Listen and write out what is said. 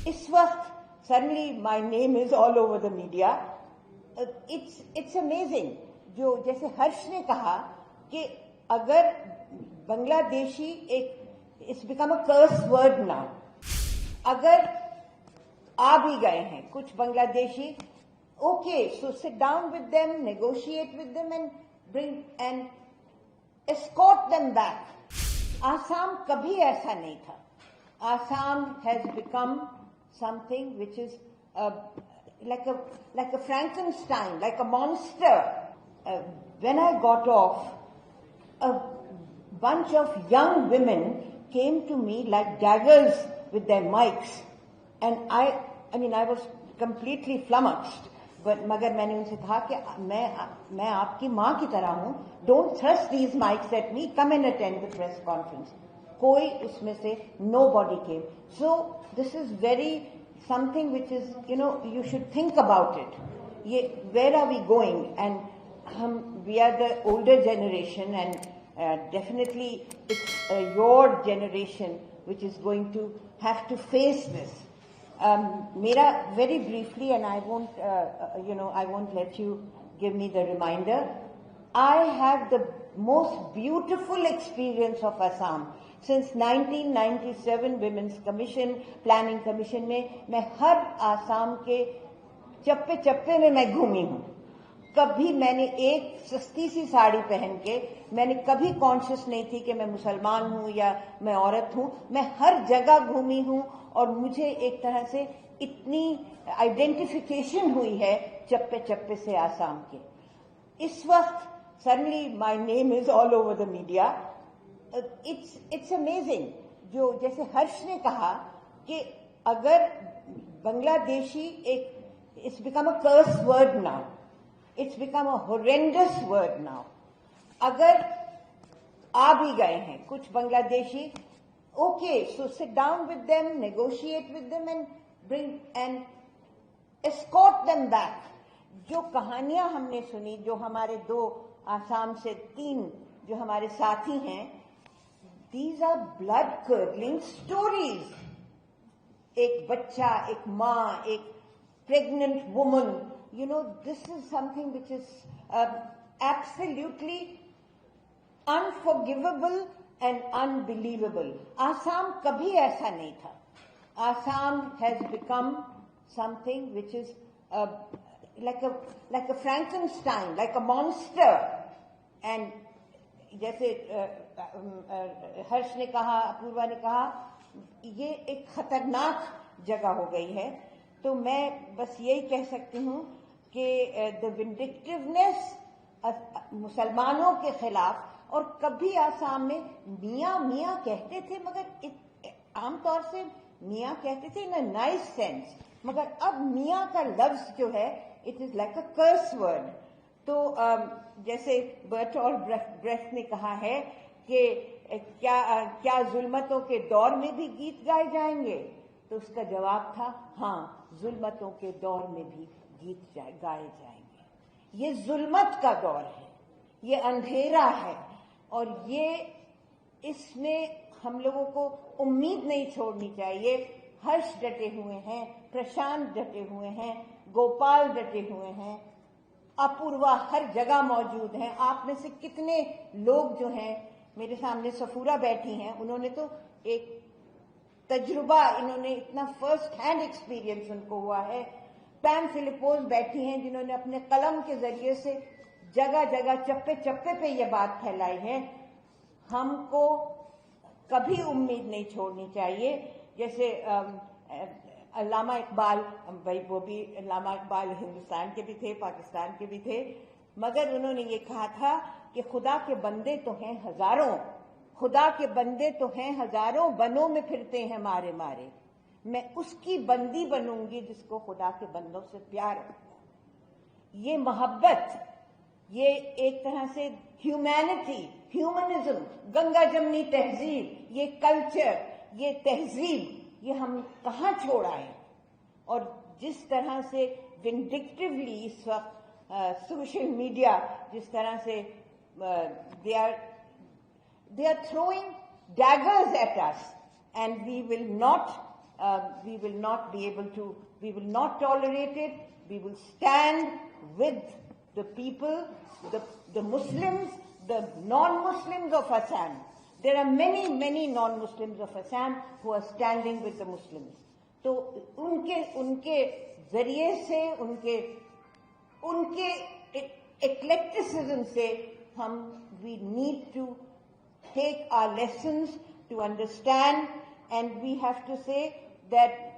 इस वक्त suddenly my name is all over the media. It's amazing. जो जैसे हर्ष ने कहा कि अगर Bangladeshi it's become a curse word now. अगर आ भी गए हैं कुछ Bangladeshi, okay, so sit down with them, negotiate with them and bring and escort them back. Assam कभी ऐसा नहीं था. Assam has become something which is like a Frankenstein, like a monster. When I got off, a bunch of young women came to me like daggers with their mics, and I was completely flummoxed. But मगर मैंने उनसे कहा कि मैं आपकी माँ की तरह हूँ. Don't thrust these mics at me. Come and attend the press conference. कोई उसमें से nobody came. So this is very something which is, you should think about it. Where are we going? And we are the older generation, and definitely it's your generation which is going to have to face this. Mera very briefly, and I won't let you give me the reminder. I have the most beautiful experience of Assam. Since 1997 Women's Commission, Planning Commission में मैं हर आसाम के चप्पे चप्पे में मैं घूमी हूँ. कभी मैंने एक सस्ती सी साड़ी पहन के मैंने कभी कॉन्शियस नहीं थी कि मैं मुसलमान हूँ या मैं औरत हूँ. मैं हर जगह घूमी हूँ और मुझे एक तरह से इतनी आइडेंटिफिकेशन हुई है चप्पे चप्पे से आसाम के. इस वक्त suddenly my name is all over the media. It's amazing. जो जैसे हर्ष ने कहा कि अगर Bangladeshi it's become a curse word now. It's become a horrendous word now. अगर आ भी गए हैं कुछ Bangladeshi, okay, so sit down with them, negotiate with them and bring and escort them back. जो कहानियां हमने सुनी, जो हमारे 2 आसाम से 3 जो हमारे साथी हैं, these are blood-curdling stories. एक बच्चा, एक माँ, एक pregnant woman, this is something which is absolutely unforgivable and unbelievable. Assam kabhi aisa nahi tha. Assam has become something which is like a Frankenstein, like a monster. And जैसे हर्ष ने कहा, अपूर्वा ने कहा, ये एक खतरनाक जगह हो गई है. तो मैं बस यही कह सकती हूँ कि द विंडिक्टिवनेस मुसलमानों के खिलाफ, और कभी आसाम में मियाँ मियाँ कहते थे, मगर आमतौर से मियाँ कहते थे इन अ नाइस सेंस, मगर अब मियाँ का लफ्ज जो है it is like a curse word. तो जैसे बर्टोल्ट ब्रेख्ट ने कहा है कि क्या जुल्मतों के दौर में भी गीत गाए जाएंगे, तो उसका जवाब था हाँ, जुल्मतों के दौर में भी गीत गाए जाएंगे. ये जुल्मत का दौर है, ये अंधेरा है, और ये इसमें हम लोगों को उम्मीद नहीं छोड़नी चाहिए. हर्ष डटे हुए हैं, प्रशांत डटे हुए हैं, गोपाल डटे हुए हैं, अपूर्वा हर जगह मौजूद हैं. आप में से कितने लोग जो हैं, मेरे सामने सफूरा बैठी हैं, उन्होंने तो एक तजुर्बा, इन्होंने इतना फर्स्ट हैंड एक्सपीरियंस उनको हुआ है. पैम फिलिपोज बैठी हैं जिन्होंने अपने कलम के जरिए से जगह जगह चप्पे चप्पे पे ये बात फैलाई है. हमको कभी उम्मीद नहीं छोड़नी चाहिए. जैसे अल्लामा इकबाल, भाई वो भी अल्लामा इकबाल हिंदुस्तान के भी थे, पाकिस्तान के भी थे, मगर उन्होंने ये कहा था कि खुदा के बंदे तो हैं हजारों, खुदा के बंदे तो हैं हजारों, बनों में फिरते हैं मारे मारे. मैं उसकी बंदी बनूंगी जिसको खुदा के बंदों से प्यार हो. ये मोहब्बत, ये एक तरह से ह्यूमैनिटी, ह्यूमनिज्म, गंगा जमनी तहजीब, ये कल्चर, ये तहजीब, ये हम कहाँ छोड़ आए. और जिस तरह से विंडिक्टिवली इस वक्त सोशल मीडिया जिस तरह से they are throwing daggers at us, and we will not we will not be able to, we will not tolerate it. We will stand with the people, the Muslims, the non-Muslims of Assam. There are many, many non-Muslims of Assam who are standing with the Muslims. तो उनके जरिए से, उनके eclecticism से we need to take our lessons to understand, and we have to say that